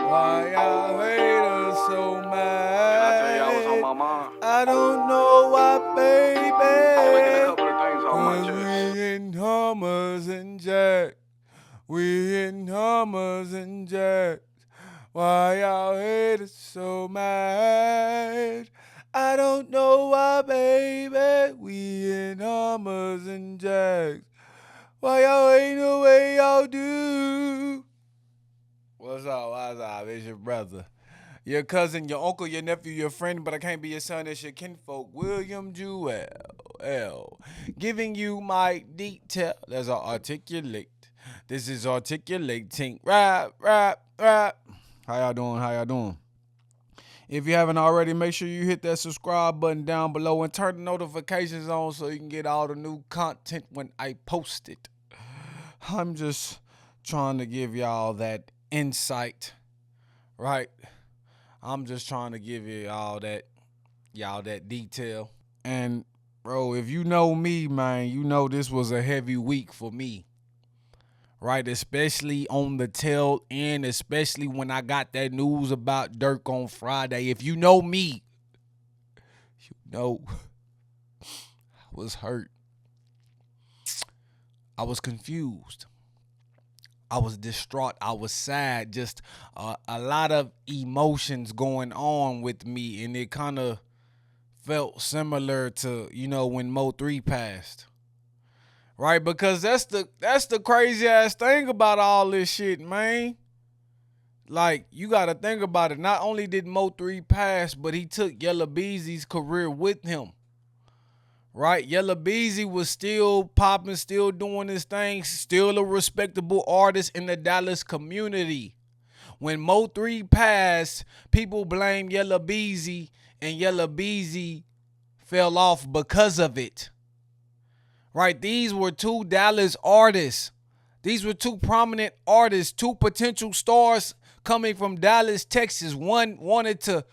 Why y'all haters so mad? Can I tell y'all what's on my mind? I don't know why, I'm looking at a baby. couple of things on my Cause chest. we in Hummers and Jacks. We in Hummers and Jacks. Why y'all haters so mad? I don't know why, baby. We in Hummers and Jacks. Why y'all ain't the way y'all do? What's up? What's up? It's your brother. Your cousin, your uncle, your nephew, your friend, but I can't be your son. It's your kinfolk, William Jewell. L. Giving you my detail. That's articulate. This is articulating. Rap, rap, rap. How y'all doing? How y'all doing? If you haven't already, make sure you hit that subscribe button down below and turn the notifications on so you can get all the new content when I post it. I'm just trying to give y'all that insight, right? I'm just trying to give y'all that detail. And bro, if you know me, man, you know this was a heavy week for me. Right, especially on the tail end, especially when I got that news about Durk on Friday. If you know me, you know I was hurt. I was confused. I was distraught. I was sad. Just a lot of emotions going on with me, and it kind of felt similar to when Mo 3 passed. Right, because that's the crazy ass thing about all this shit, man. Like, you gotta think about it. Not only did Mo 3 pass, but he took Yella Beezy's career with him. Right? Yella Beezy was still popping, still doing his thing, still a respectable artist in the Dallas community. When Mo 3 passed, people blame Yella Beezy, and Yella Beezy fell off because of it. Right? These were two Dallas artists. These were two prominent artists, two potential stars coming from Dallas, Texas. One wanted to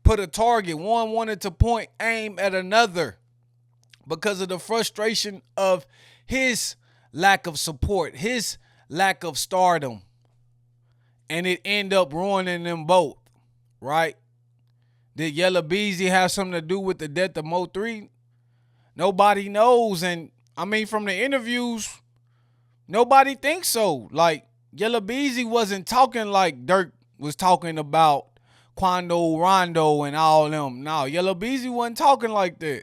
put a target, one wanted to point aim at another because of the frustration of his lack of support, his lack of stardom. And it ended up ruining them both, right? Did Yella Beezy have something to do with the death of Mo 3? Nobody knows. And I mean, from the interviews, nobody thinks so. Like, Yella Beezy wasn't talking like Durk was talking about Quando Rondo and all them. No, Yella Beezy wasn't talking like that.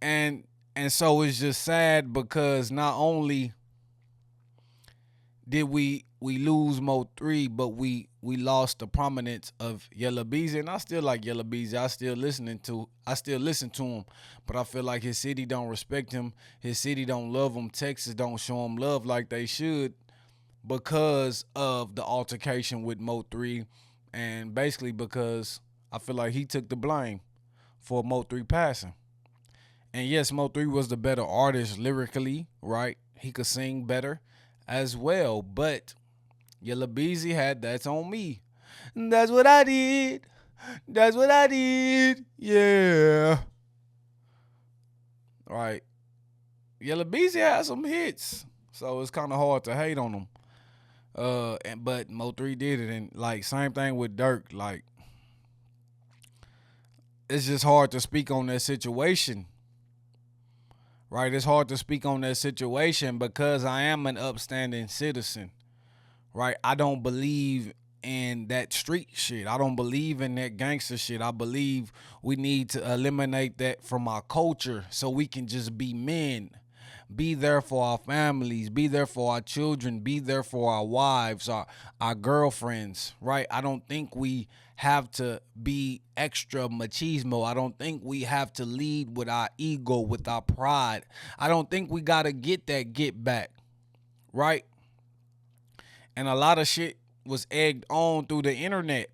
And so it's just sad because not only did we lose Mo 3, but we lost the prominence of Yella Beezy. And I still like Yella Beezy. I still listen to him. But I feel like his city don't respect him. His city don't love him. Texas don't show him love like they should because of the altercation with Mo 3. And basically because I feel like he took the blame for Mo 3 passing. And yes, Mo 3 was the better artist lyrically, right? He could sing better as well. But Yella Beezy had That's On Me. That's what I did. That's what I did. Yeah. Right. Yella Beezy had some hits. So it's kind of hard to hate on him. But Mo 3 did it. And like same thing with Durk. Like, it's just hard to speak on that situation. Right? It's hard to speak on that situation because I am an upstanding citizen. Right? I don't believe in that street shit. I don't believe in that gangster shit. I believe we need to eliminate that from our culture so we can just be men. Be there for our families, be there for our children, be there for our wives, our girlfriends, right? I don't think we have to be extra machismo. I don't think we have to lead with our ego, with our pride. I don't think we got to get back, right? And a lot of shit was egged on through the internet,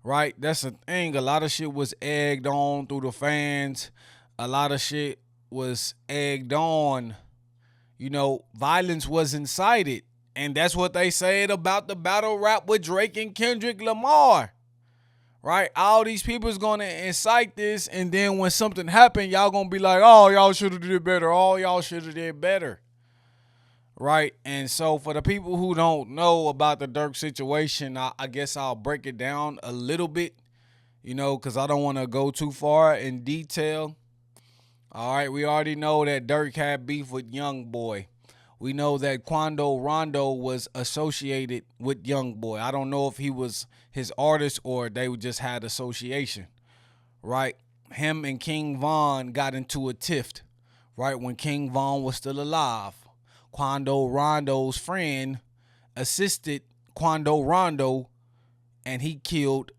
right? That's the thing. A lot of shit was egged on through the fans. A lot of shit was egged on. Violence was incited. And that's what they said about the battle rap with Drake and Kendrick Lamar. Right? All these people is going to incite this. And then when something happened, y'all going to be like, oh, y'all should have did better. Oh, y'all should have did better. right? And so for the people who don't know about the Durk situation, I guess I'll break it down a little bit, because I don't want to go too far in detail. All right, we already know that Durk had beef with Young Boy. We know that Quando Rondo was associated with Young Boy. I don't know if he was his artist or they just had association, right? Him and King Von got into a tiff, right, when King Von was still alive. Quando Rondo's friend assisted Quando Rondo and he killed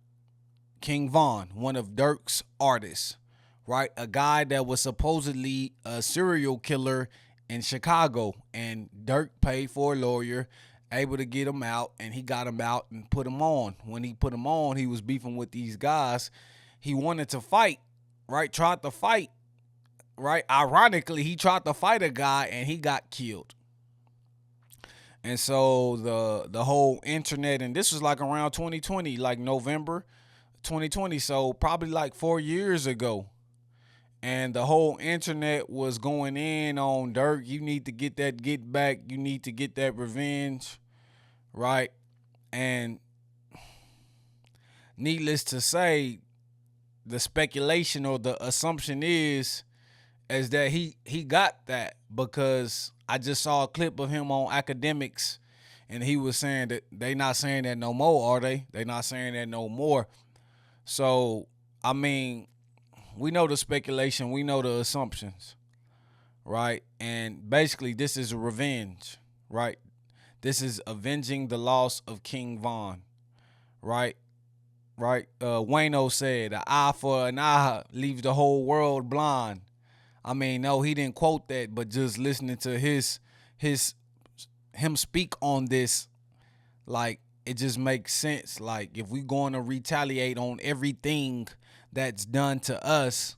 King Von, one of Durk's artists, right? A guy that was supposedly a serial killer in Chicago. And Durk paid for a lawyer, able to get him out, and he got him out and put him on. When he put him on, he was beefing with these guys. He wanted to fight, right? Tried to fight, right? Ironically, he tried to fight a guy and he got killed. And so the whole internet, and this was like around 2020, like November 2020, so probably like 4 years ago. And the whole internet was going in on Durk. You need to get that get back. You need to get that revenge, right? And needless to say, the speculation or the assumption is that he got that, because I just saw a clip of him on Academics, and he was saying that they not saying that no more, are they? They not saying that no more. So, I mean, we know the speculation, we know the assumptions, right? And basically, this is a revenge, right? This is avenging the loss of King Von, right? Right? Wayno said, "An eye for an eye leaves the whole world blind." I mean, no, he didn't quote that, but just listening to him speak on this, like, it just makes sense. Like, if we going to retaliate on everything that's done to us,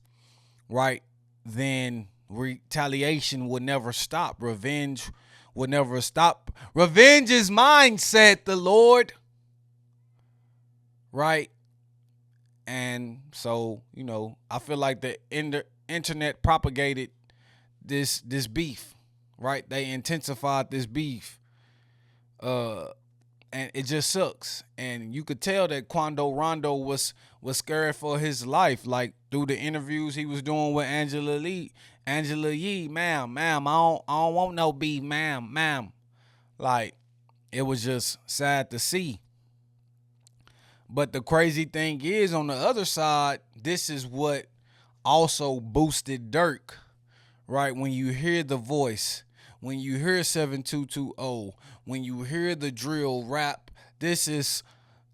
right, then retaliation would never stop. Revenge would never stop. Revenge is mine, said the Lord. Right? And so, I feel like the internet propagated this beef, right? They intensified this beef. And it just sucks. And you could tell that Quando Rondo was scared for his life. Like, through the interviews he was doing with Angela Yee, ma'am, I don't want no beef, ma'am. Like, it was just sad to see. But the crazy thing is, on the other side, this is what also boosted Durk, right? When you hear the voice, when you hear 7220, when you hear the drill rap, this is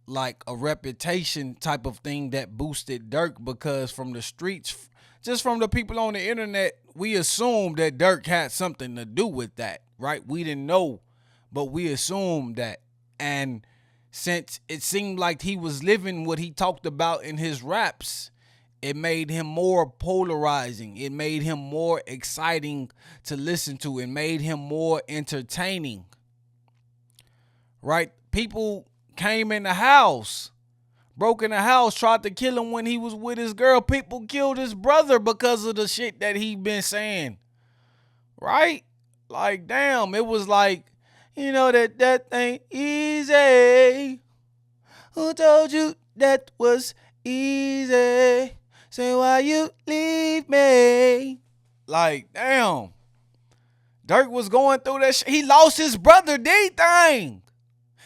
like a reputation type of thing that boosted Durk, because from the streets, just from the people on the internet, we assumed that Durk had something to do with that, right? We didn't know, but we assumed that. And since it seemed like he was living what he talked about in his raps, it made him more polarizing. It made him more exciting to listen to. It made him more entertaining. Right? People came in the house, broke in the house, tried to kill him when he was with his girl. People killed his brother because of the shit that he been saying. Right? Like, damn, it was like, that ain't easy. Who told you that was easy? Say, why you leave me? Like, damn. Durk was going through that shit. He lost his brother, D-Thing.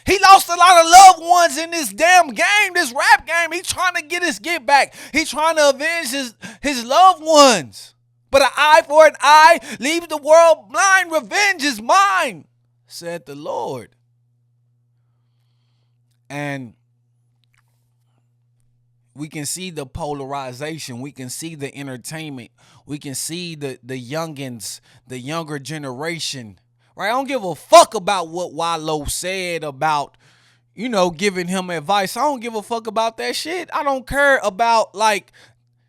He lost a lot of loved ones in this damn game, this rap game. He trying to get his get back. He trying to avenge his loved ones. But an eye for an eye leaves the world blind. Revenge is mine, said the Lord. And we can see the polarization. We can see the entertainment. We can see the youngins, the younger generation. Right? I don't give a fuck about what Wallow said about, giving him advice. I don't give a fuck about that shit. I don't care about, like,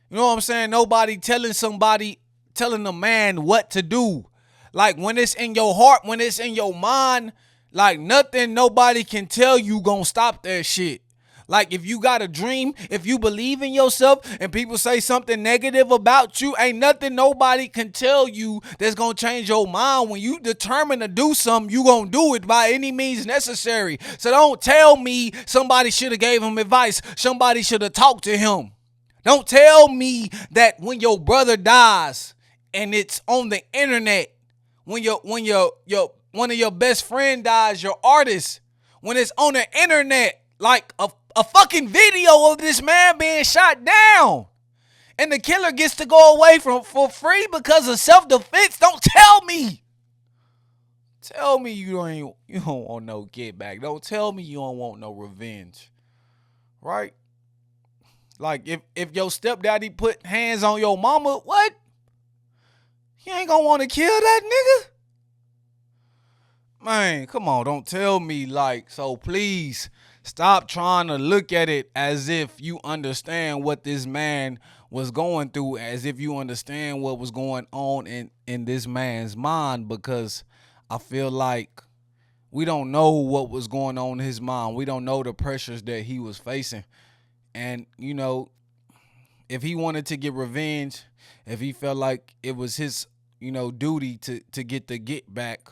you know what I'm saying? Nobody telling a man what to do. Like, when it's in your heart, when it's in your mind, like, nothing nobody can tell you gonna stop that shit. Like, if you got a dream, if you believe in yourself and people say something negative about you, ain't nothing nobody can tell you that's going to change your mind. When you determine to do something, you going to do it by any means necessary. So don't tell me somebody should have gave him advice. Somebody should have talked to him. Don't tell me that when your brother dies and it's on the internet, when your one of your best friend dies, your artist, when it's on the internet, like a fucking video of this man being shot down, and the killer gets to go away for free because of self-defense. Don't tell me. Tell me you don't want no get back. Don't tell me you don't want no revenge. Right? Like, if your stepdaddy put hands on your mama, what? You ain't gonna want to kill that nigga? Man, come on, don't tell me, like, so please stop trying to look at it as if you understand what this man was going through, as if you understand what was going on in this man's mind, because I feel like we don't know what was going on in his mind. We don't know the pressures that he was facing. And, you know, if he wanted to get revenge, if he felt like it was his, duty to get the get back,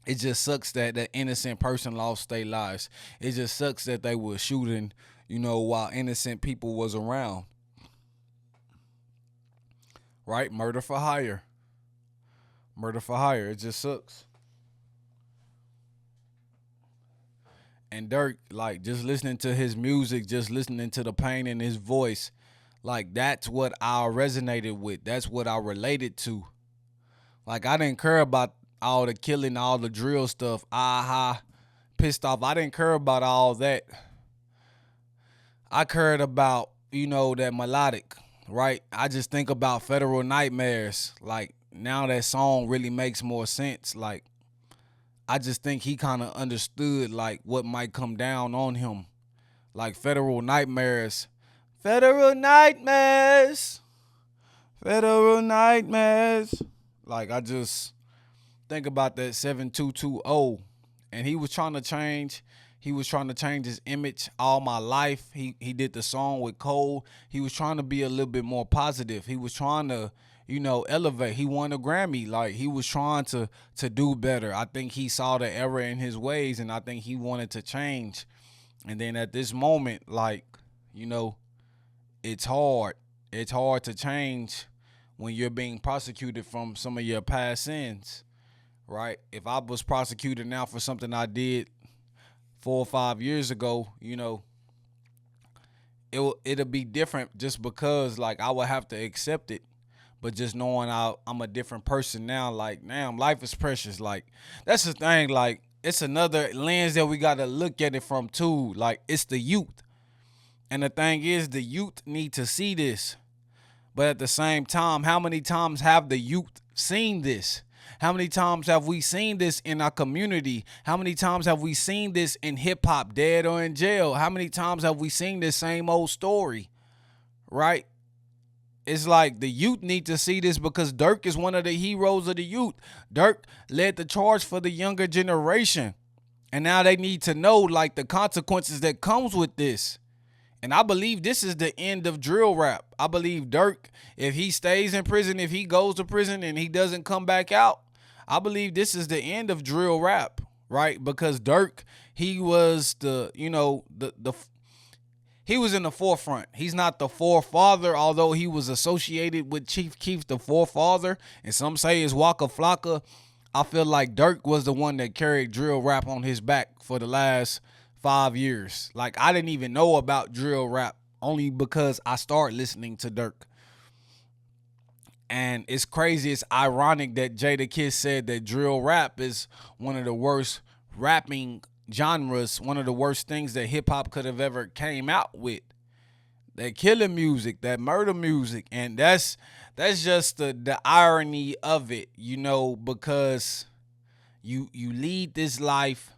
it just sucks that that innocent person lost their lives. It just sucks that they were shooting, while innocent people was around. Right? Murder for hire. Murder for hire. It just sucks. And Durk, like, just listening to his music, just listening to the pain in his voice, like, that's what I resonated with. That's what I related to. Like, I didn't care about all the killing, all the drill stuff, pissed off. I didn't care about all that. I cared about, that melodic, right? I just think about Federal Nightmares. Like, now that song really makes more sense. Like, I just think he kind of understood, like, what might come down on him. Like, Federal Nightmares. Federal Nightmares. Federal Nightmares. Like, I just think about that 7220. And he was trying to change. He was trying to change his image all my life. He did the song with Cole. He was trying to be a little bit more positive. He was trying to, elevate. He won a Grammy. Like, he was trying to do better. I think he saw the error in his ways, and I think he wanted to change. And then at this moment, like, it's hard. It's hard to change when you're being prosecuted from some of your past sins, right? If I was prosecuted now for something I did 4 or 5 years ago, it'll be different just because, like, I would have to accept it. But just knowing I'm a different person now, like, damn, life is precious. Like, that's the thing. Like, it's another lens that we got to look at it from, too. Like, it's the youth. And the thing is, the youth need to see this. But at the same time, how many times have the youth seen this? How many times have we seen this in our community? How many times have we seen this in hip-hop, dead or in jail? How many times have we seen this same old story, right? It's like the youth need to see this because Durk is one of the heroes of the youth. Durk led the charge for the younger generation. And now they need to know, like, the consequences that comes with this. And I believe this is the end of drill rap. I believe Durk, if he stays in prison, if he goes to prison and he doesn't come back out, I believe this is the end of drill rap, right? Because Durk, he was he was in the forefront. He's not the forefather, although he was associated with Chief Keef, the forefather, and some say it's Waka Flocka. I feel like Durk was the one that carried drill rap on his back for the last 5 years. Like, I didn't even know about drill rap only because I started listening to Durk. And it's crazy, it's ironic that Jadakiss said that drill rap is one of the worst rapping genres, one of the worst things that hip-hop could have ever came out with. That killing music, that murder music. And that's just the irony of it, because you lead this life,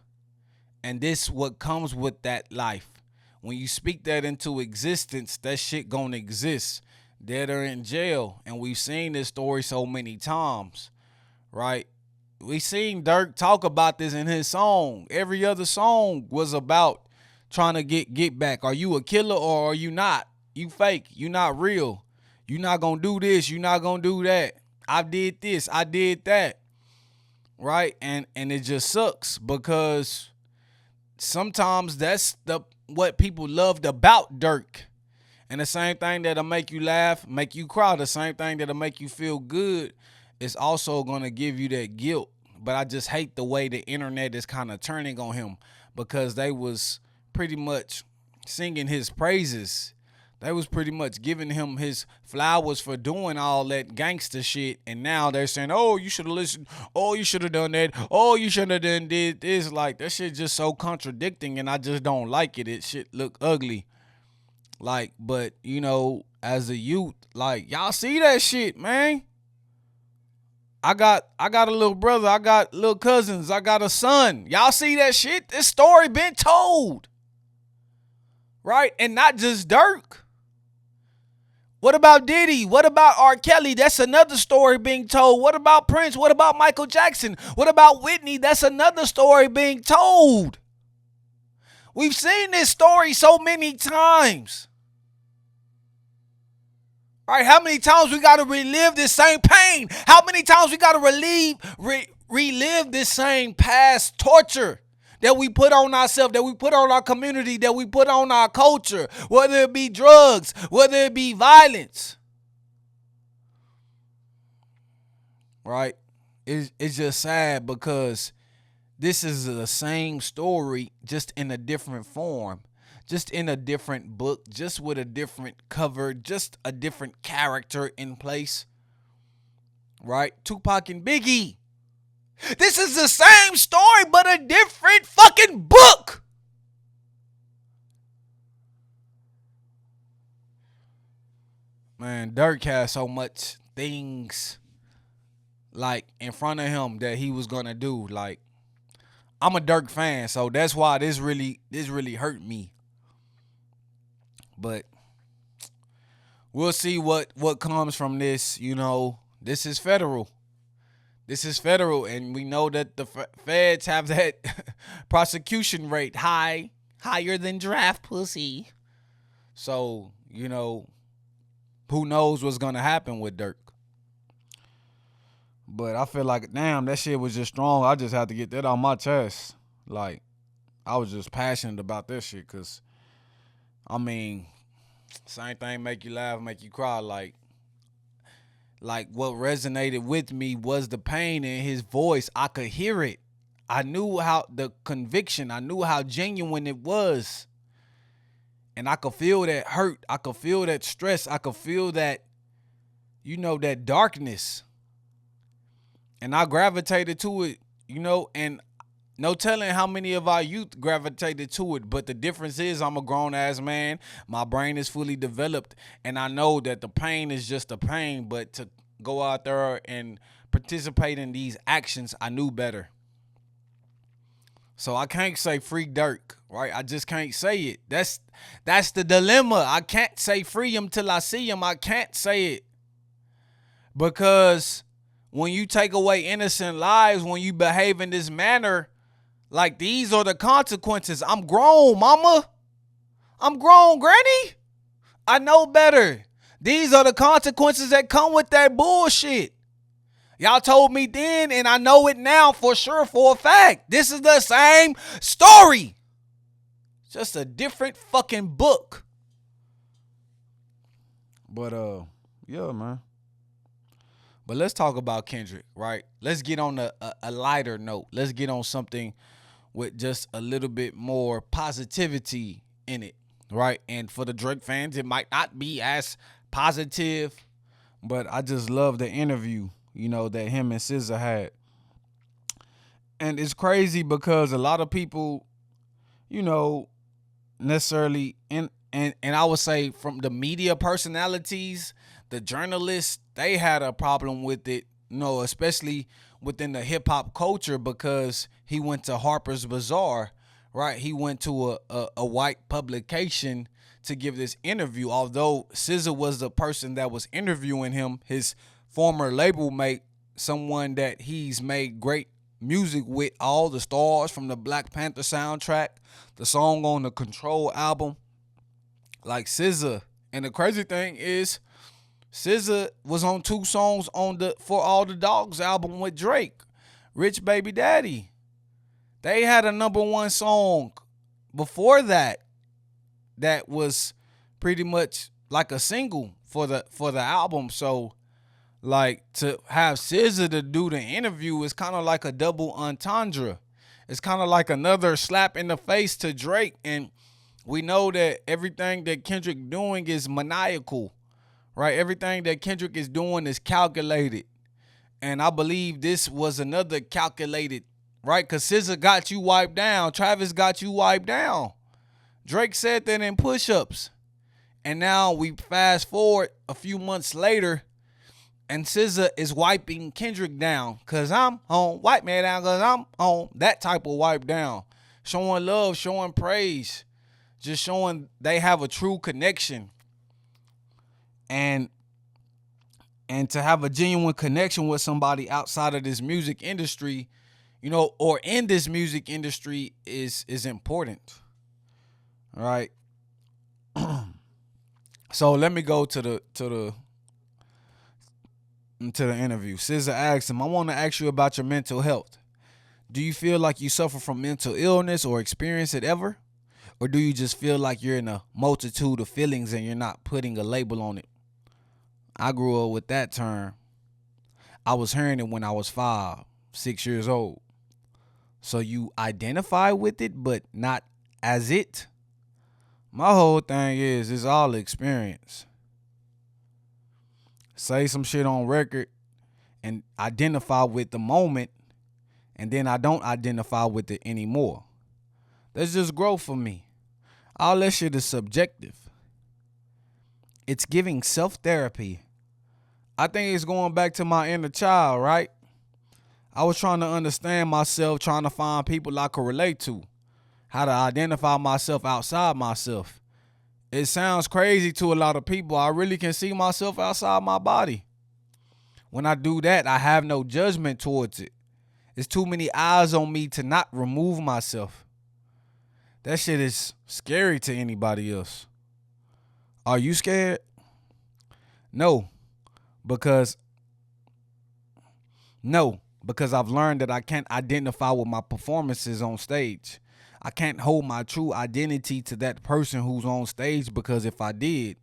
and this what comes with that life. When you speak that into existence, that shit gonna exist. Dead or in jail. And we've seen this story so many times, right? We seen Durk talk about this in his song. Every other song was about trying to get back? Are you a killer or are you not? You fake. You not real. You not gonna do this. You not gonna do that. I did this. I did that. Right? And it just sucks because sometimes that's the what people loved about Durk. And the same thing that'll make you laugh, make you cry, the same thing that'll make you feel good is also gonna give you that guilt. But I just hate the way the internet is kind of turning on him because they was pretty much singing his praises. They was pretty much giving him his flowers for doing all that gangster shit. And now they're saying, oh, you should have listened. Oh, you should have done that. Oh, you should have done this. Like, that shit just so contradicting and I just don't like it. It shit look ugly. Like, but, you know, as a youth, like, y'all see that shit, man. I got a little brother. I got little cousins. I got a son. Y'all see that shit? This story been told. Right? And not just Durk. What about Diddy? What about R. Kelly? That's another story being told. What about Prince? What about Michael Jackson? What about Whitney? That's another story being told. We've seen this story so many times. All right, how many times we got to relive this same pain? How many times we got to relive this same past torture that we put on ourselves, that we put on our community, that we put on our culture, whether it be drugs, whether it be violence. Right? It's just sad because this is the same story, just in a different form, just in a different book, just with a different cover, just a different character in place. Right? Tupac and Biggie. This is the same story, but a different fucking book. Man, Durk has so much things like in front of him that he was gonna do. Like, I'm a Durk fan, so that's why this really hurt me. But we'll see what comes from this. You know, this is federal. This is federal, and we know that the feds have that prosecution rate higher than draft pussy. So, you know, who knows what's going to happen with Durk. But I feel like, damn, that shit was just strong. I just had to get that on my chest. Like, I was just passionate about that shit because, I mean, same thing make you laugh, make you cry. Like what resonated with me was the pain in his voice. I could hear it. I knew how the conviction, I knew how genuine it was. And I could feel that hurt. I could feel that stress. I could feel that, you know, that darkness. And I gravitated to it, you know, and no telling how many of our youth gravitated to it. But the difference is I'm a grown-ass man. My brain is fully developed. And I know that the pain is just a pain. But to go out there and participate in these actions, I knew better. So I can't say free Durk, right? I just can't say it. That's the dilemma. I can't say free him till I see him. I can't say it. Because when you take away innocent lives, when you behave in this manner, like, these are the consequences. I'm grown, mama. I'm grown, granny. I know better. These are the consequences that come with that bullshit. Y'all told me then, and I know it now for sure, for a fact. This is the same story. Just a different fucking book. But, yeah, man. But let's talk about Kendrick, right? Let's get on a lighter note. Let's get on something with just a little bit more positivity in it, right? And for the Drake fans, it might not be as positive, but I just love the interview, you know, that him and SZA had. And it's crazy because a lot of people, you know, necessarily, and I would say from the media personalities, the journalists, they had a problem with it, you know, especially within the hip hop culture because he went to Harper's Bazaar, right? He went to a white publication to give this interview. Although SZA was the person that was interviewing him, his former label mate, someone that he's made great music with all the stars from the Black Panther soundtrack, the song on the Control album, like SZA. And the crazy thing is, SZA was on 2 songs on the For All the Dogs album with Drake, Rich Baby Daddy. They had a #1 song before that that was pretty much like a single for the album. So like to have SZA to do the interview is kind of like a double entendre. It's kind of like another slap in the face to Drake. And we know that everything that Kendrick doing is maniacal, right? Everything that Kendrick is doing is calculated. And I believe this was another calculated, right? Because SZA got you wiped down. Travis got you wiped down. Drake said that in Push-Ups. And now we fast forward a few months later, and SZA is wiping Kendrick down. Cause I'm home, wipe me down, cause I'm home. That type of wipe down. Showing love, showing praise. Just showing they have a true connection. And to have a genuine connection with somebody outside of this music industry, or in this music industry is important. All right. So let me go to the interview. SZA asked him, I want to ask you about your mental health. Do you feel like you suffer from mental illness or experience it ever? Or do you just feel like you're in a multitude of feelings and you're not putting a label on it? I grew up with that term. I was hearing it when I was 5, 6 years old. So you identify with it, but not as it? My whole thing is, it's all experience. Say some shit on record and identify with the moment, and then I don't identify with it anymore. That's just growth for me. All that shit is subjective. It's giving self-therapy. I think it's going back to my inner child, right? I was trying to understand myself, trying to find people I could relate to, how to identify myself outside myself. It sounds crazy to a lot of people. I really can see myself outside my body. When I do that, I have no judgment towards it. It's too many eyes on me to not remove myself. That shit is scary to anybody else. Are you scared? No, because I've learned that I can't identify with my performances on stage. I can't hold my true identity to that person who's on stage, because if I did,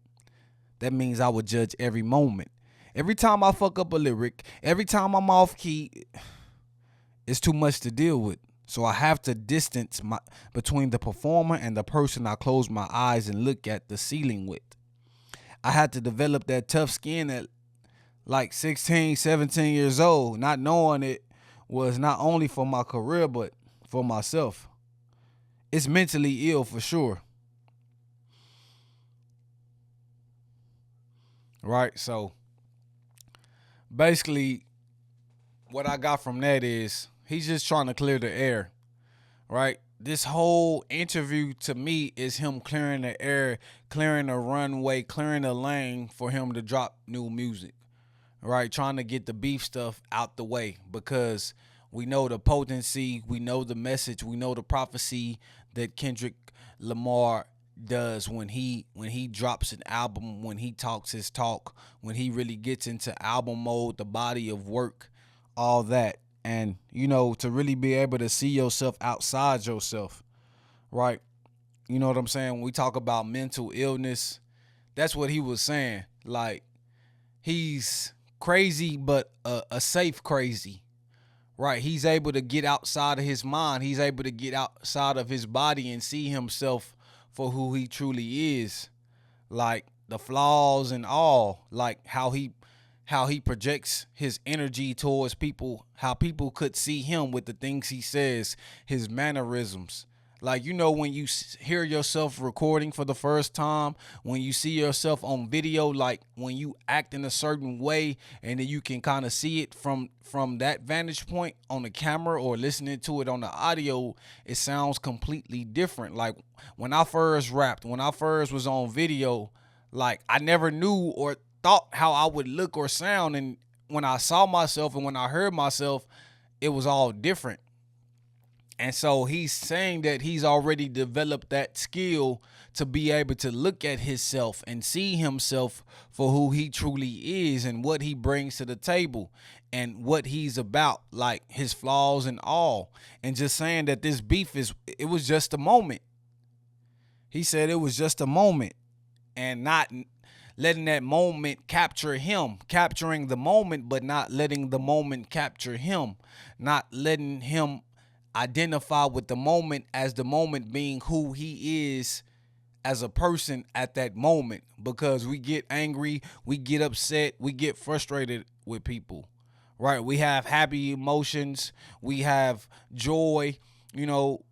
that means I would judge every moment. Every time I fuck up a lyric, every time I'm off key, it's too much to deal with. So I have to distance between the performer and the person I close my eyes and look at the ceiling with. I had to develop that tough skin at like 16, 17 years old, not knowing it was not only for my career, but for myself. It's mentally ill for sure. Right? So basically, what I got from that is he's just trying to clear the air. Right? This whole interview to me is him clearing the air, clearing the runway, clearing the lane for him to drop new music. Right? Trying to get the beef stuff out the way, because we know the potency, we know the message, we know the prophecy that Kendrick Lamar does when he drops an album, when he talks his talk, when he really gets into album mode, the body of work, all that. And, to really be able to see yourself outside yourself, right? You know what I'm saying? When we talk about mental illness, that's what he was saying. Like, he's crazy, but a safe crazy, right? He's able to get outside of his mind. He's able to get outside of his body and see himself for who he truly is. Like, the flaws and all, like how he projects his energy towards people, how people could see him with the things he says, his mannerisms. Like, when you hear yourself recording for the first time, when you see yourself on video, like when you act in a certain way and then you can kind of see it from that vantage point on the camera, or listening to it on the audio, it sounds completely different. Like when I first rapped, when I first was on video, like I never knew or thought how I would look or sound. And when I saw myself and when I heard myself, it was all different. And so he's saying that he's already developed that skill to be able to look at himself and see himself for who he truly is and what he brings to the table and what he's about, like his flaws and all. And just saying that this beef it was just a moment. He said it was just a moment and not letting that moment capture him, capturing the moment, but not letting the moment capture him, not letting him identify with the moment as the moment being who he is as a person at that moment, because we get angry, we get upset, we get frustrated with people, right? We have happy emotions, we have joy,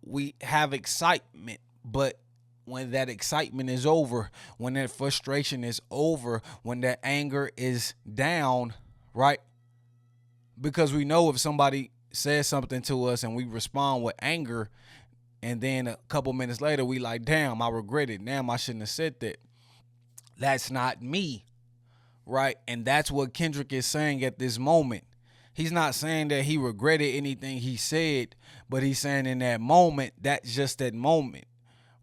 we have excitement, but when that excitement is over, when that frustration is over, when that anger is down, right? Because we know if somebody says something to us and we respond with anger, and then a couple minutes later we like, damn, I regret it. Damn, I shouldn't have said that. That's not me, right? And that's what Kendrick is saying at this moment. He's not saying that he regretted anything he said, but he's saying in that moment, that's just that moment,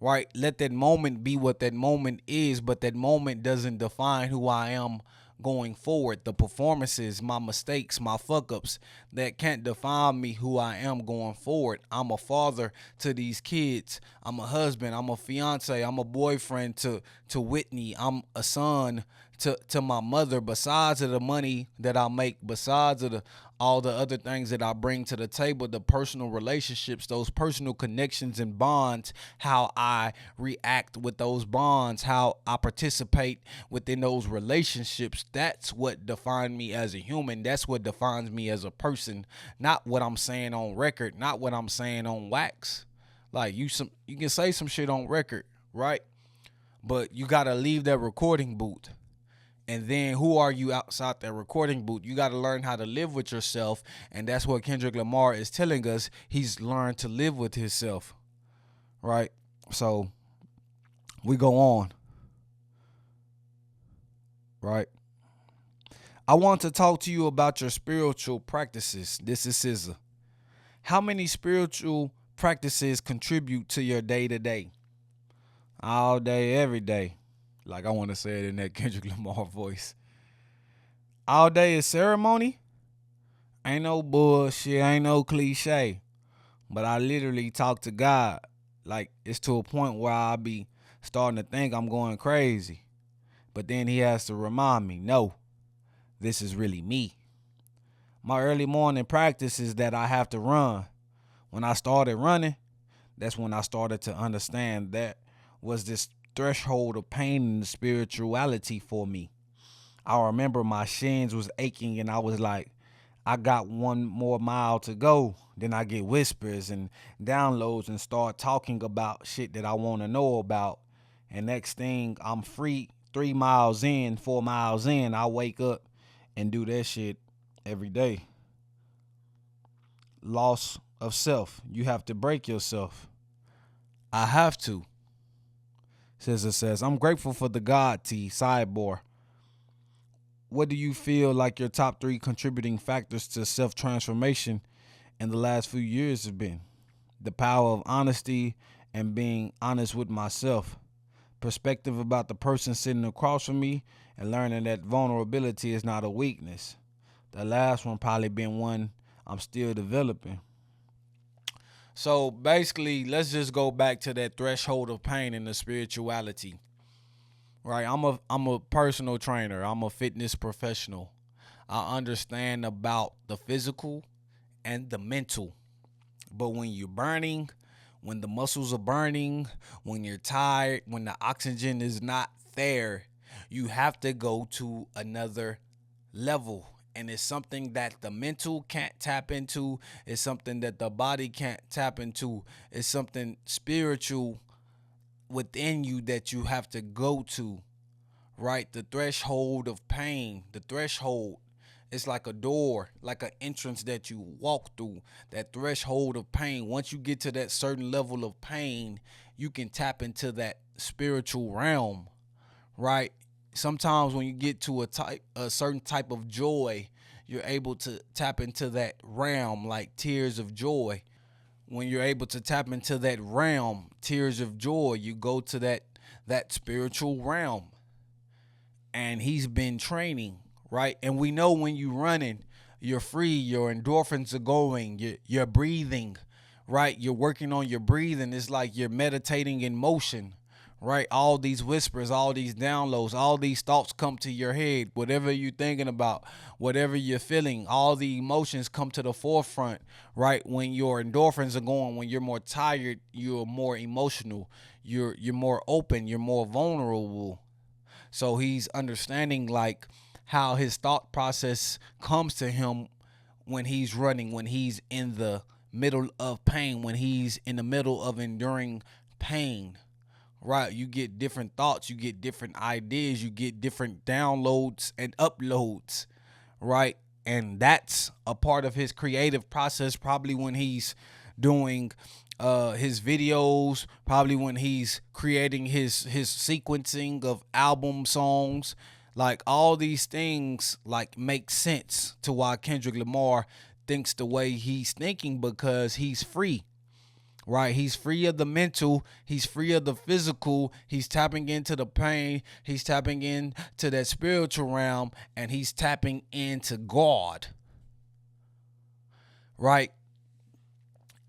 right? Let that moment be what that moment is, but that moment doesn't define who I am going forward. The performances, my mistakes, my fuck ups, that can't define me who I am going forward. I'm a father to these kids. I'm a husband. I'm a fiance. I'm a boyfriend to Whitney. I'm a son to my mother. Besides of the money that I make, besides of all the other things that I bring to the table, the personal relationships, those personal connections and bonds, how I react with those bonds, how I participate within those relationships, that's what defines me as a human. That's what defines me as a person, not what I'm saying on record, not what I'm saying on wax. Like you can say some shit on record, right? But you got to leave that recording booth. And then who are you outside that recording booth? You got to learn how to live with yourself. And that's what Kendrick Lamar is telling us. He's learned to live with himself. Right? So we go on. Right? I want to talk to you about your spiritual practices. This is SZA. How many spiritual practices contribute to your day to day? All day, every day. Like I want to say it in that Kendrick Lamar voice. All day is ceremony. Ain't no bullshit. Ain't no cliche. But I literally talk to God. Like it's to a point where I be starting to think I'm going crazy. But then he has to remind me, no, this is really me. My early morning practice is that I have to run. When I started running, that's when I started to understand that was this threshold of pain and spirituality for me. I remember my shins was aching and I was like, I got one more mile to go. Then I get whispers and downloads and start talking about shit that I want to know about. And next thing I'm free, 3 miles in, 4 miles in, I wake up and do that shit every day. Loss of self. You have to break yourself. I have to. SZA says, I'm grateful for the God tea. Sidebar. What do you feel like your top 3 contributing factors to self-transformation in the last few years have been? The power of honesty and being honest with myself. Perspective about the person sitting across from me and learning that vulnerability is not a weakness. The last one probably been one I'm still developing. So basically, let's just go back to that threshold of pain and the spirituality. Right? I'm a personal trainer. I'm a fitness professional. I understand about the physical and the mental. But when you're burning, when the muscles are burning, when you're tired, when the oxygen is not there, you have to go to another level. And it's something that the mental can't tap into. It's something that the body can't tap into. It's something spiritual within you that you have to go to, right? The threshold of pain, the threshold. It's like a door, like an entrance that you walk through. That threshold of pain. Once you get to that certain level of pain, you can tap into that spiritual realm, right? Sometimes when you get to a certain type of joy, you're able to tap into that realm like tears of joy. When you're able to tap into that realm, tears of joy, you go to that spiritual realm. And he's been training, right? And we know when you're running, you're free, your endorphins are going, you're breathing, right? You're working on your breathing. It's like you're meditating in motion, right? All these whispers, all these downloads, all these thoughts come to your head. Whatever you're thinking about, whatever you're feeling, all the emotions come to the forefront, right? When your endorphins are going, when you're more tired, you're more emotional, you're more open, you're more vulnerable. So he's understanding like how his thought process comes to him when he's running, when he's in the middle of pain, when he's in the middle of enduring pain. Right, you get different thoughts, you get different ideas, you get different downloads and uploads, right? And that's a part of his creative process, probably when he's doing his videos, probably when he's creating his sequencing of album songs. Like all these things like make sense to why Kendrick Lamar thinks the way he's thinking, because he's free. Right, he's free of the mental, he's free of the physical, he's tapping into the pain, he's tapping into that spiritual realm, and he's tapping into God. Right?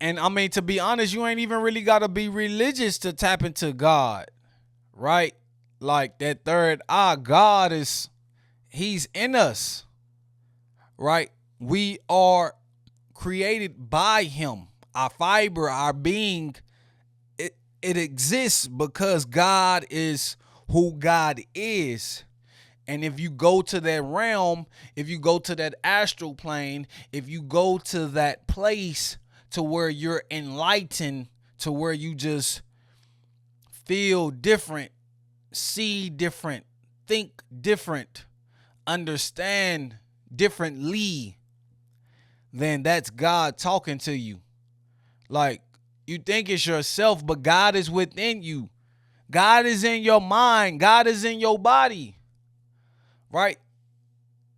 And I mean, to be honest, you ain't even really got to be religious to tap into God. Right? Like that third eye, God he's in us. Right? We are created by him. Our fiber, our being, it exists because God is who God is. And if you go to that realm, if you go to that astral plane, if you go to that place to where you're enlightened, to where you just feel different, see different, think different, understand differently, then that's God talking to you. Like, you think it's yourself, but God is within you. God is in your mind. God is in your body. Right?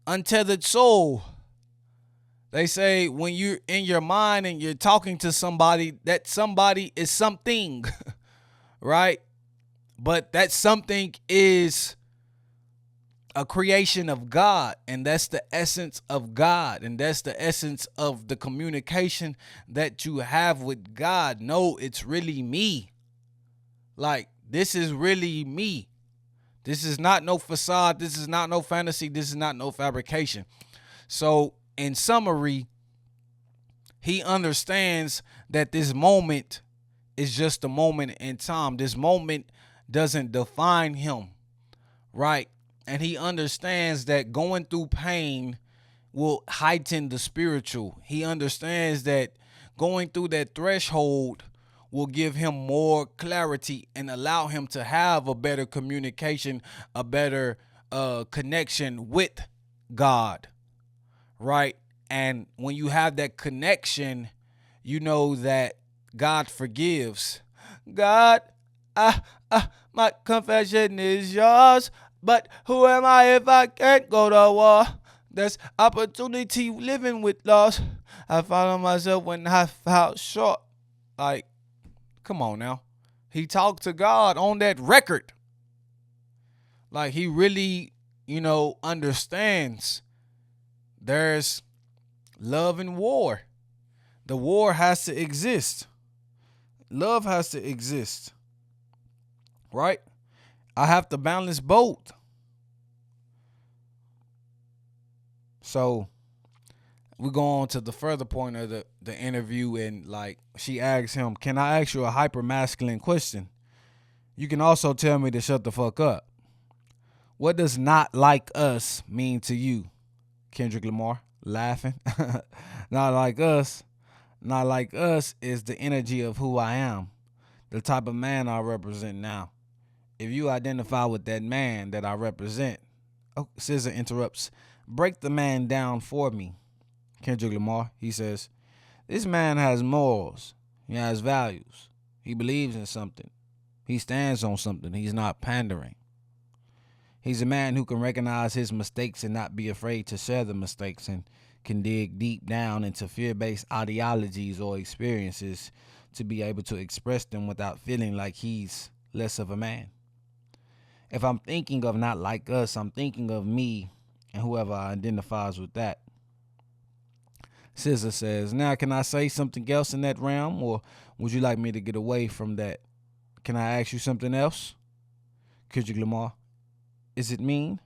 Untethered soul. They say when you're in your mind and you're talking to somebody, that somebody is something. Right? But that something is a creation of God, and that's the essence of God, and that's the essence of the communication that you have with God. No, it's really me. Like, this is really me. This is not no facade. This is not no fantasy. This is not no fabrication. So, in summary, he understands that this moment is just a moment in time. This moment doesn't define him, right? And he understands that going through pain will heighten the spiritual. He understands that going through that threshold will give him more clarity and allow him to have a better communication, a better connection with God, right? And when you have that connection, you know that God forgives. God, my confession is yours. But who am I if I can't go to war? There's opportunity living with loss. I found myself when I fell short. Like, come on now. He talked to God on that record. Like, he really, understands there's love and war. The war has to exist. Love has to exist. Right? I have to balance both. So we go on to the further point of the interview, and like she asks him, "Can I ask you a hyper masculine question? You can also tell me to shut the fuck up. What does not like us mean to you?" Kendrick Lamar laughing. Not like us. Not like us is the energy of who I am, the type of man I represent now. If you identify with that man that I represent, SZA interrupts, "Break the man down for me." Kendrick Lamar, he says, "This man has morals. He has values. He believes in something. He stands on something. He's not pandering. He's a man who can recognize his mistakes and not be afraid to share the mistakes, and can dig deep down into fear-based ideologies or experiences to be able to express them without feeling like he's less of a man. If I'm thinking of not like us, I'm thinking of me and whoever identifies with that. SZA says, now can I say something else in that realm, or would you like me to get away from that? Can I ask you something else? Kendrick Lamar, is it mean?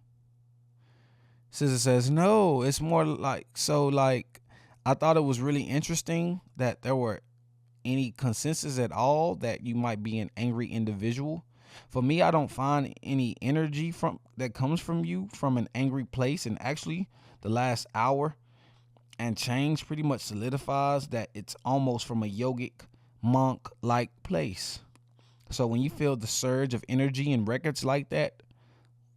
SZA says, no, it's more like, I thought it was really interesting that there were any consensus at all that you might be an angry individual. For me, I don't find any energy from that comes from you from an angry place. And actually, the last hour and change pretty much solidifies that it's almost from a yogic monk-like place. So when you feel the surge of energy in records like that,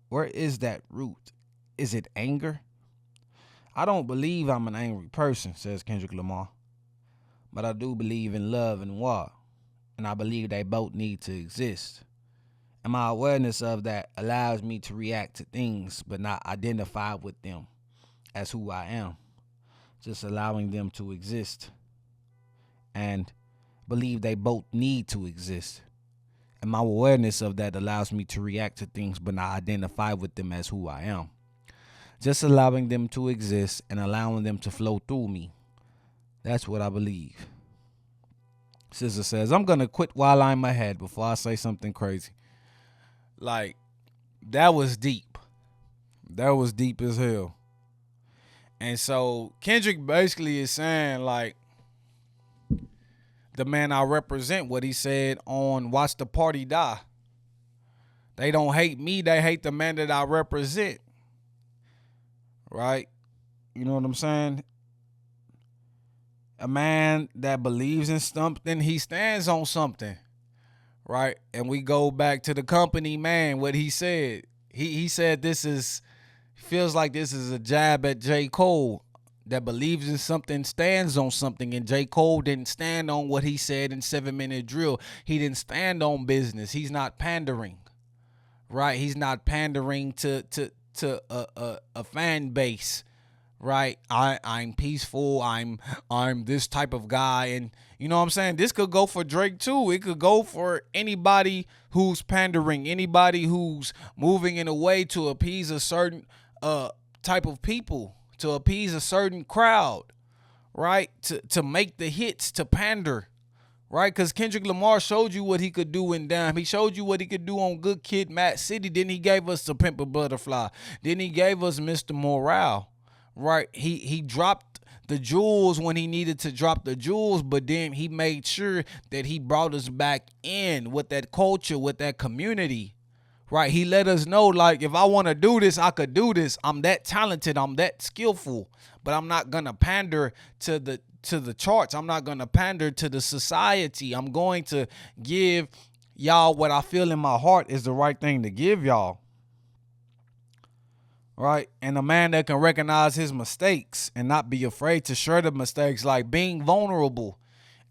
where is that root? Is it anger? I don't believe I'm an angry person, says Kendrick Lamar. But I do believe in love and war. And I believe they both need to exist. And my awareness of that allows me to react to things but not identify with them as who I am. Just allowing them to exist. And believe they both need to exist. And my awareness of that allows me to react to things but not identify with them as who I am. Just allowing them to exist and allowing them to flow through me. That's what I believe. SZA says, I'm going to quit while I'm ahead before I say something crazy. Like, that was deep. That was deep as hell. And so Kendrick basically is saying, like, the man I represent, what he said on Watch the Party Die. They don't hate me, they hate the man that I represent. Right? You know what I'm saying? A man that believes in something, he stands on something. Right? And we go back to the company man, what he said. He said feels like this is a jab at J. Cole, that believes in something, stands on something. And J. Cole didn't stand on what he said in 7 Minute Drill. He didn't stand on business. He's not pandering. Right? He's not pandering to a fan base. Right? I'm peaceful. I'm this type of guy. And you know what I'm saying? This could go for Drake too. It could go for anybody who's pandering, anybody who's moving in a way to appease a certain type of people, to appease a certain crowd, right? To make the hits, to pander, right? Because Kendrick Lamar showed you what he could do in Damn. He showed you what he could do on Good Kid, Mad City. Then he gave us The Pimp a Butterfly. Then he gave us Mr. Morale. Right, he dropped the jewels when he needed to drop the jewels, but then he made sure that he brought us back in with that culture, with that community. Right, he let us know, like, if I want to do this, I could do this. I'm that talented, I'm that skillful, but I'm not gonna pander to the charts. I'm not gonna pander to the society. I'm going to give y'all what I feel in my heart is the right thing to give y'all. Right? And a man that can recognize his mistakes and not be afraid to share the mistakes, like being vulnerable.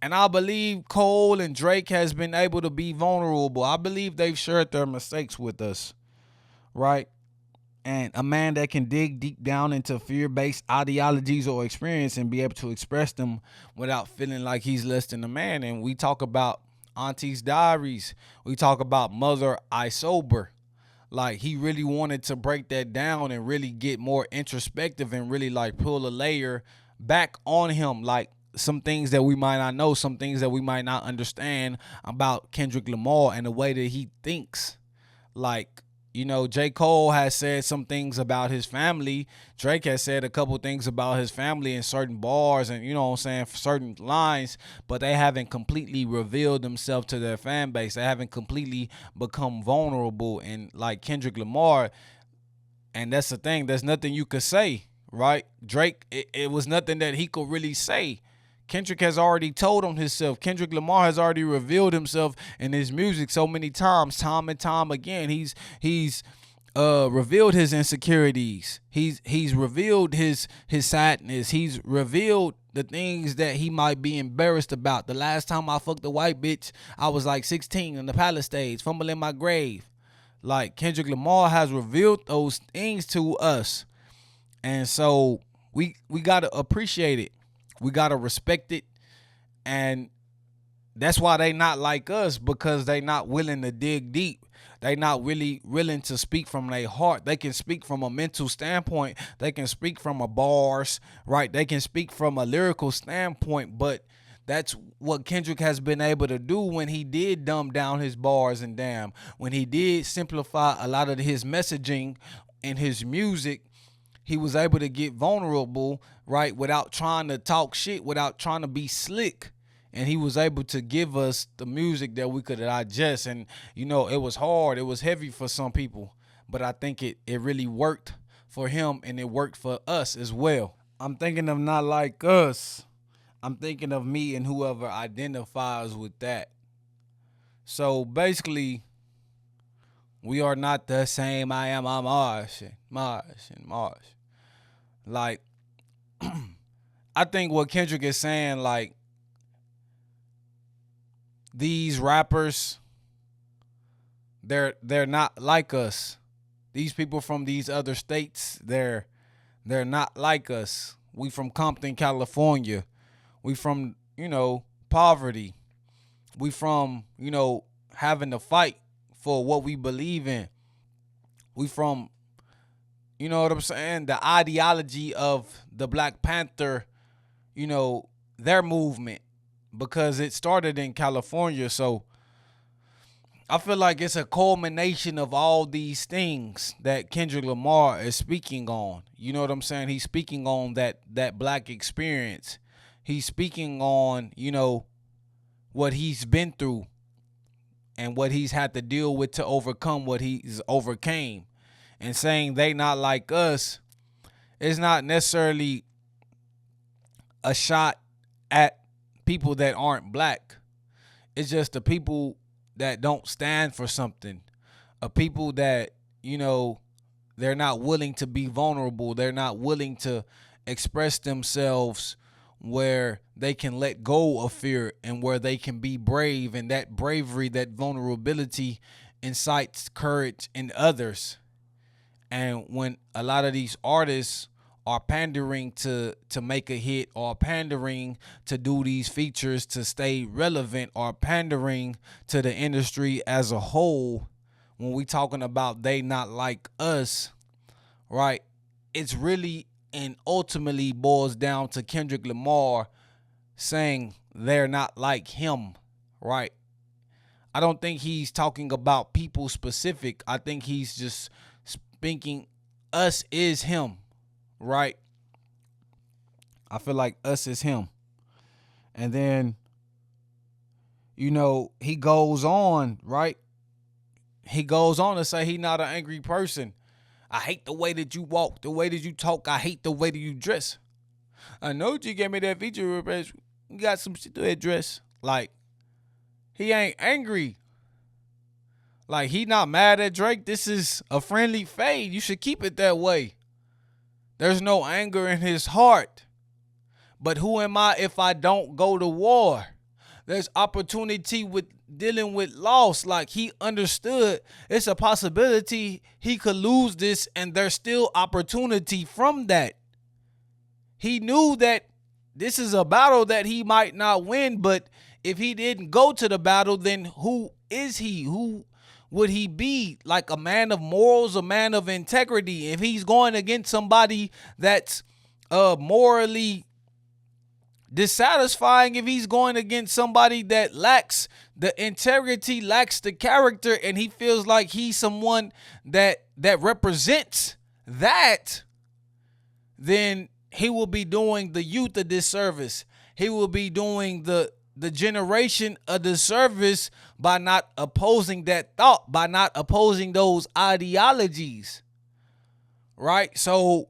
And I believe Cole and Drake has been able to be vulnerable. I believe they've shared their mistakes with us. Right? And a man that can dig deep down into fear-based ideologies or experience and be able to express them without feeling like he's less than a man. And we talk about Auntie's Diaries. We talk about Mother I Sober. Like, he really wanted to break that down and really get more introspective and really, like, pull a layer back on him. Like, some things that we might not know, some things that we might not understand about Kendrick Lamar and the way that he thinks. Like, you know, J. Cole has said some things about his family. Drake has said a couple things about his family in certain bars and, you know what I'm saying, certain lines, but they haven't completely revealed themselves to their fan base. They haven't completely become vulnerable. And like Kendrick Lamar, and that's the thing, there's nothing you could say, right? Drake, it was nothing that he could really say. Kendrick has already told on himself. Kendrick Lamar has already revealed himself in his music so many times, time and time again. He's revealed his insecurities. He's revealed his sadness. He's revealed the things that he might be embarrassed about. The last time I fucked a white bitch, I was like 16 in the Palisades, fumbling my grave. Like Kendrick Lamar has revealed those things to us. And so we gotta appreciate it. We gotta respect it. And that's why they not like us, because they not willing to dig deep. They not really willing to speak from their heart. They can speak from a mental standpoint. They can speak from a bars, right? They can speak from a lyrical standpoint, but that's what Kendrick has been able to do when he did dumb down his bars and damn, when he did simplify a lot of his messaging in his music. He was able to get vulnerable, right, without trying to talk shit, without trying to be slick. And he was able to give us the music that we could digest. And, it was hard. It was heavy for some people. But I think it really worked for him, and it worked for us as well. I'm thinking of not like us. I'm thinking of me and whoever identifies with that. So basically, we are not the same. I am Marsh and Marsh. Like, I think what Kendrick is saying, like, these rappers, they're not like us. These people from these other states, they're not like us. We from Compton, California. We from, poverty. We from, having to fight for what we believe in. We from, you know what I'm saying, the ideology of the Black Panther, their movement, because it started in California. So I feel like it's a culmination of all these things that Kendrick Lamar is speaking on. You know what I'm saying? He's speaking on that Black experience. He's speaking on, what he's been through and what he's had to deal with to overcome what he's overcame. And saying they not like us is not necessarily a shot at people that aren't black. It's just the people that don't stand for something. A people that, they're not willing to be vulnerable. They're not willing to express themselves where they can let go of fear and where they can be brave. And that bravery, that vulnerability incites courage in others. And when a lot of these artists are pandering to make a hit, or pandering to do these features to stay relevant, or pandering to the industry as a whole, when we talking about they not like us, right, it's really and ultimately boils down to Kendrick Lamar saying they're not like him, right? I don't think he's talking about people specific. I think he's just speaking us is him, right? I feel like us is him. And then, he goes on, right? He goes on to say he not an angry person. I hate the way that you walk, the way that you talk. I hate the way that you dress. I know you gave me that feature request. You got some shit to address. Like, he ain't angry. Like, he not mad at Drake. This is a friendly fade. You should keep it that way. There's no anger in his heart. But who am I if I don't go to war? There's opportunity with dealing with loss. Like, he understood it's a possibility he could lose this, and there's still opportunity from that. He knew that this is a battle that he might not win, but if he didn't go to the battle, then who is he? Who would he be? Like a man of morals, a man of integrity. If he's going against somebody that's morally dissatisfying, if he's going against somebody that lacks the integrity, lacks the character, and he feels like he's someone that represents that, then he will be doing the youth a disservice. He will be doing the generation a disservice by not opposing that thought, by not opposing those ideologies, right? So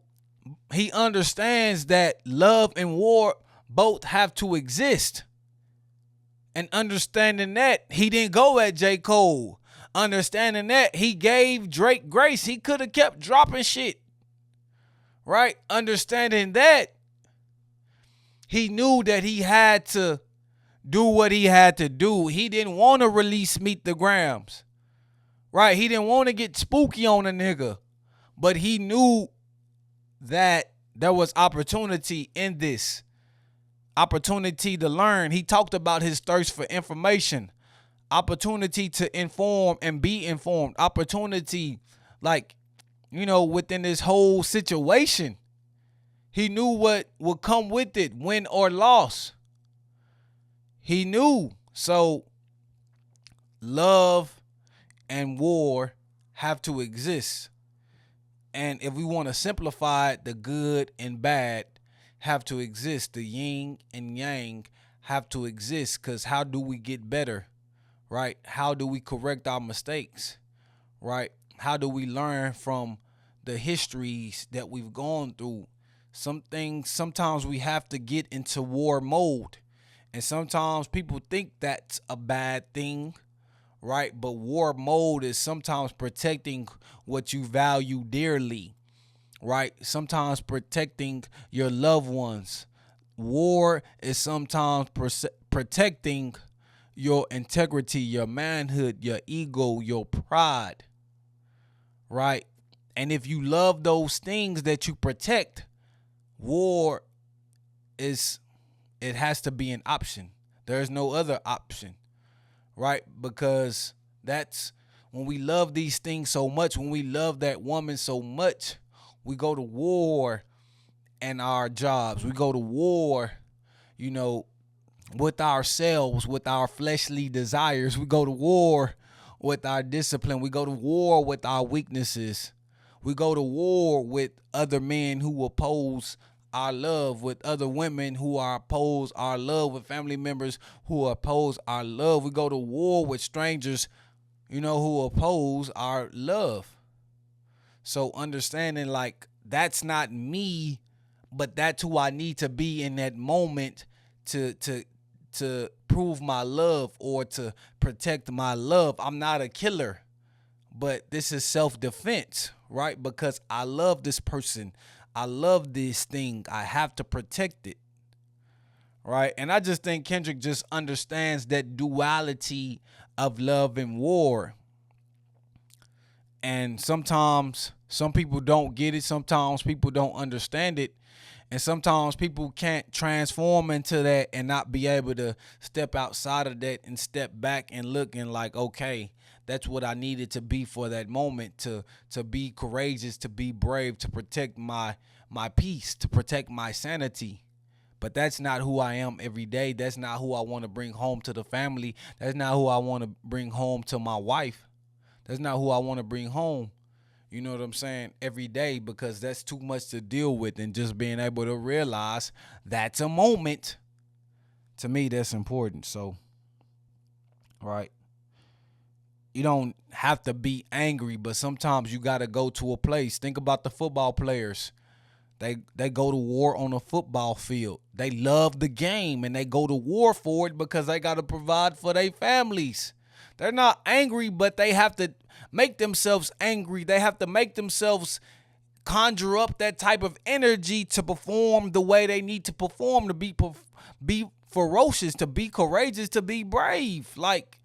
he understands that love and war both have to exist. And understanding that, he didn't go at J. Cole. Understanding that, he gave Drake grace. He could have kept dropping shit, right? Understanding that, he knew that he had to do what he had to do. He didn't want to release Meet the Grams, right? He didn't want to get spooky on a nigga, but he knew that there was opportunity in this, opportunity to learn. He talked about his thirst for information, opportunity to inform and be informed, opportunity, like, within this whole situation. He knew what would come with it, win or loss. He knew. So love and war have to exist. And if we want to simplify it, the good and bad have to exist. The yin and yang have to exist, because how do we get better, right? How do we correct our mistakes, right? How do we learn from the histories that we've gone through? Some things, sometimes we have to get into war mode. And sometimes people think that's a bad thing, right? But war mode is sometimes protecting what you value dearly, right? Sometimes protecting your loved ones. War is sometimes protecting your integrity, your manhood, your ego, your pride, right? And if you love those things that you protect, war it has to be an option. There's no other option, right? Because that's when we love these things so much, when we love that woman so much, we go to war in our jobs. We go to war, with ourselves, with our fleshly desires. We go to war with our discipline. We go to war with our weaknesses. We go to war with other men who oppose our love, with other women who oppose our love, with family members who oppose our love. We go to war with strangers, who oppose our love. So understanding, like, that's not me, but that's who I need to be in that moment to prove my love or to protect my love. I'm not a killer, but this is self-defense, right? Because I love this person. I love this thing. I have to protect it, right? And I just think Kendrick just understands that duality of love and war. And sometimes some people don't get it. Sometimes people don't understand it. And sometimes people can't transform into that and not be able to step outside of that and step back and look and like, okay, that's what I needed to be for that moment, to be courageous, to be brave, to protect my peace, to protect my sanity. But that's not who I am every day. That's not who I want to bring home to the family. That's not who I want to bring home to my wife. That's not who I want to bring home. You know what I'm saying? Every day, because that's too much to deal with, and just being able to realize that's a moment. To me, that's important. So, right. You don't have to be angry, but sometimes you got to go to a place. Think about the football players. They go to war on a football field. They love the game and they go to war for it because they got to provide for their families. They're not angry, but they have to make themselves angry. They have to make themselves conjure up that type of energy to perform the way they need to perform, to be ferocious, to be courageous, to be brave. Like,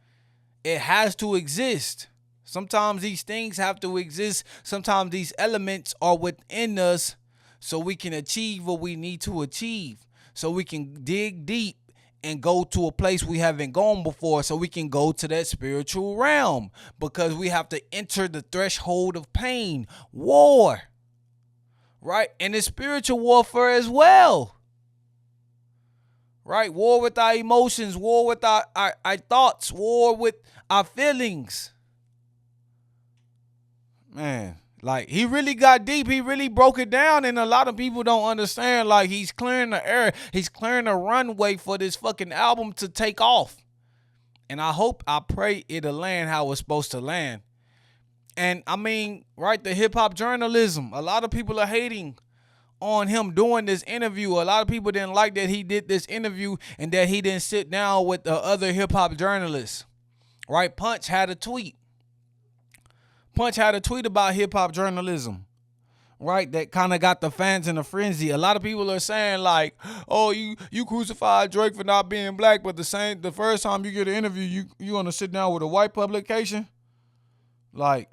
it has to exist. Sometimes these things have to exist. Sometimes these elements are within us so we can achieve what we need to achieve. So we can dig deep and go to a place we haven't gone before, so we can go to that spiritual realm, because we have to enter the threshold of pain, war, right? And it's spiritual warfare as well, right? War with our emotions, war with our thoughts, war with our feelings. Man, like, he really got deep. He really broke it down, and a lot of people don't understand. Like, he's clearing the air. He's clearing the runway for this fucking album to take off. And I pray it'll land how it's supposed to land. And I mean, right, the hip-hop journalism. A lot of people are hating on him doing this interview. A lot of people didn't like that he did this interview and that he didn't sit down with the other hip-hop journalists. Right? Punch had a tweet about hip-hop journalism, right? That kind of got the fans in a frenzy. A lot of people are saying, like, oh, you crucified Drake for not being black, but the first time you get an interview, you want to sit down with a white publication? Like,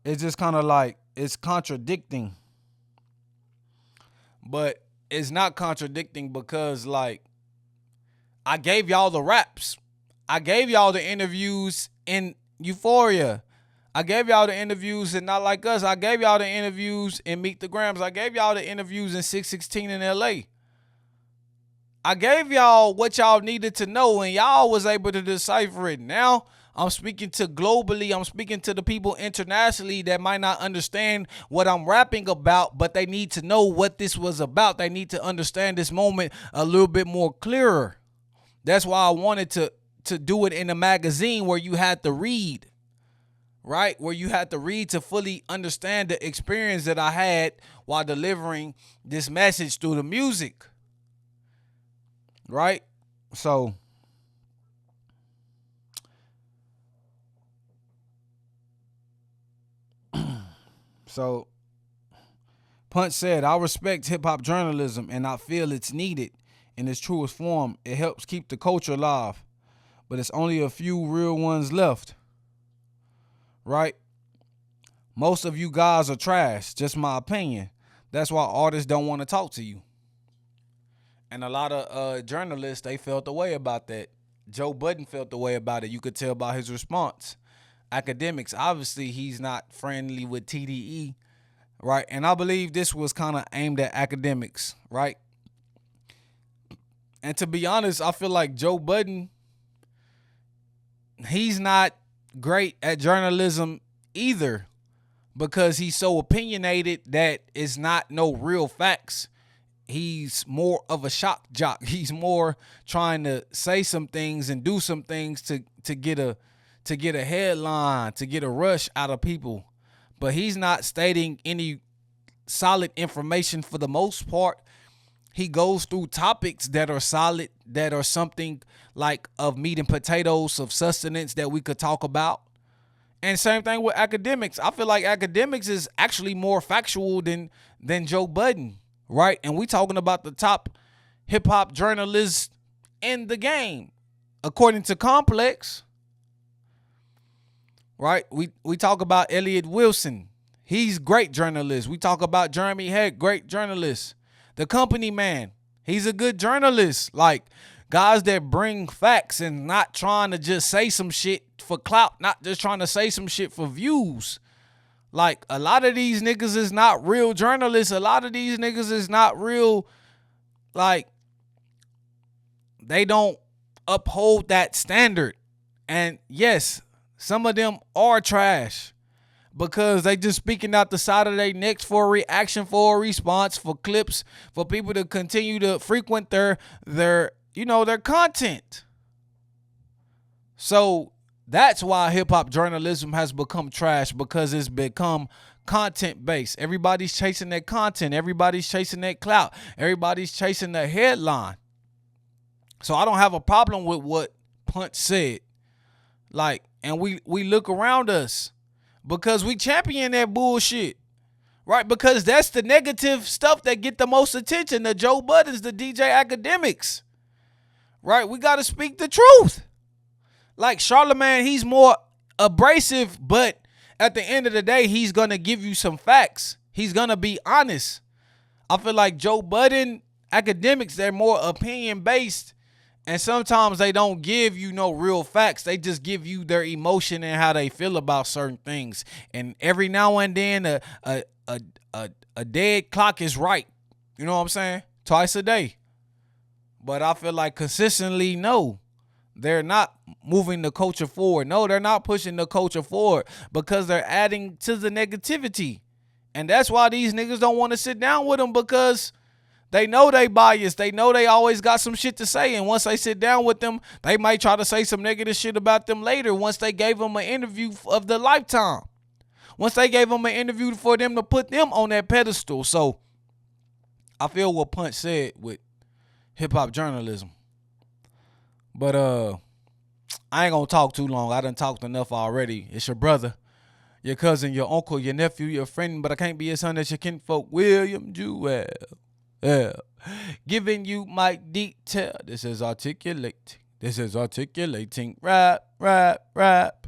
it's just kind of like it's contradicting. But it's not contradicting because, like, I gave y'all the raps. I gave y'all the interviews in Euphoria. I gave y'all the interviews in Not Like Us. I gave y'all the interviews in Meet the Grams. I gave y'all the interviews in 616 in LA. I gave y'all what y'all needed to know, and y'all was able to decipher it. Now I'm speaking to globally. I'm speaking to the people internationally that might not understand what I'm rapping about, but they need to know what this was about. They need to understand this moment a little bit more clearer. That's why I wanted to do it in a magazine where you had to read, right? Where you had to read to fully understand the experience that I had while delivering this message through the music, right? So Punch said, I respect hip-hop journalism and I feel it's needed in its truest form. It helps keep the culture alive, but it's only a few real ones left, right? Most of you guys are trash, just my opinion. That's why artists don't want to talk to you. And a lot of journalists, they felt the way about that. Joe Budden felt the way about it. You could tell by his response. Academics, obviously he's not friendly with TDE, right? And I believe this was kind of aimed at academics, right? And to be honest, I feel like Joe Budden, he's not great at journalism either, because he's so opinionated that it's not no real facts. He's more of a shock jock. He's more trying to say some things and do some things to get a headline, to get a rush out of people. But he's not stating any solid information for the most part. He goes through topics that are solid, that are something like of meat and potatoes, of sustenance that we could talk about. And same thing with academics. I feel like academics is actually more factual than Joe Budden, right? And we talking about the top hip hop journalists in the game, according to Complex, right? We talk about Elliot Wilson. He's great journalist. We talk about Jeremy Heck, great journalist. The Company Man, he's a good journalist. Like, guys that bring facts and not trying to just say some shit for clout, not just trying to say some shit for views. Like, a lot of these niggas is not real journalists. A lot of these niggas is not real, like, they don't uphold that standard. And yes, some of them are trash because they just speaking out the side of their necks for a reaction, for a response, for clips, for people to continue to frequent their content. So that's why hip-hop journalism has become trash, because it's become content-based. Everybody's chasing that content. Everybody's chasing that clout. Everybody's chasing the headline. So I don't have a problem with what Punch said. Like, and we look around us because we champion that bullshit, right? Because that's the negative stuff that get the most attention. The Joe Buddens, the DJ Academics, right? We got to speak the truth. Like Charlamagne, he's more abrasive, but at the end of the day, he's going to give you some facts. He's going to be honest. I feel like Joe Budden, Academics, they're more opinion-based, and sometimes they don't give you no real facts. They just give you their emotion and how they feel about certain things. And every now and then, a dead clock is right. You know what I'm saying? Twice a day. But I feel like consistently, no. They're not moving the culture forward. No, they're not pushing the culture forward because they're adding to the negativity. And that's why these niggas don't want to sit down with them, because they know they biased. They know they always got some shit to say. And once they sit down with them, they might try to say some negative shit about them later once they gave them an interview of their lifetime. Once they gave them an interview for them to put them on that pedestal. So I feel what Punch said with hip-hop journalism. But I ain't gonna talk too long. I done talked enough already. It's your brother, your cousin, your uncle, your nephew, your friend, but I can't be his son. That's your kinfolk, William Jewell. Yeah. Giving you my detail. This is Articulate. This is articulating rap, rap, rap.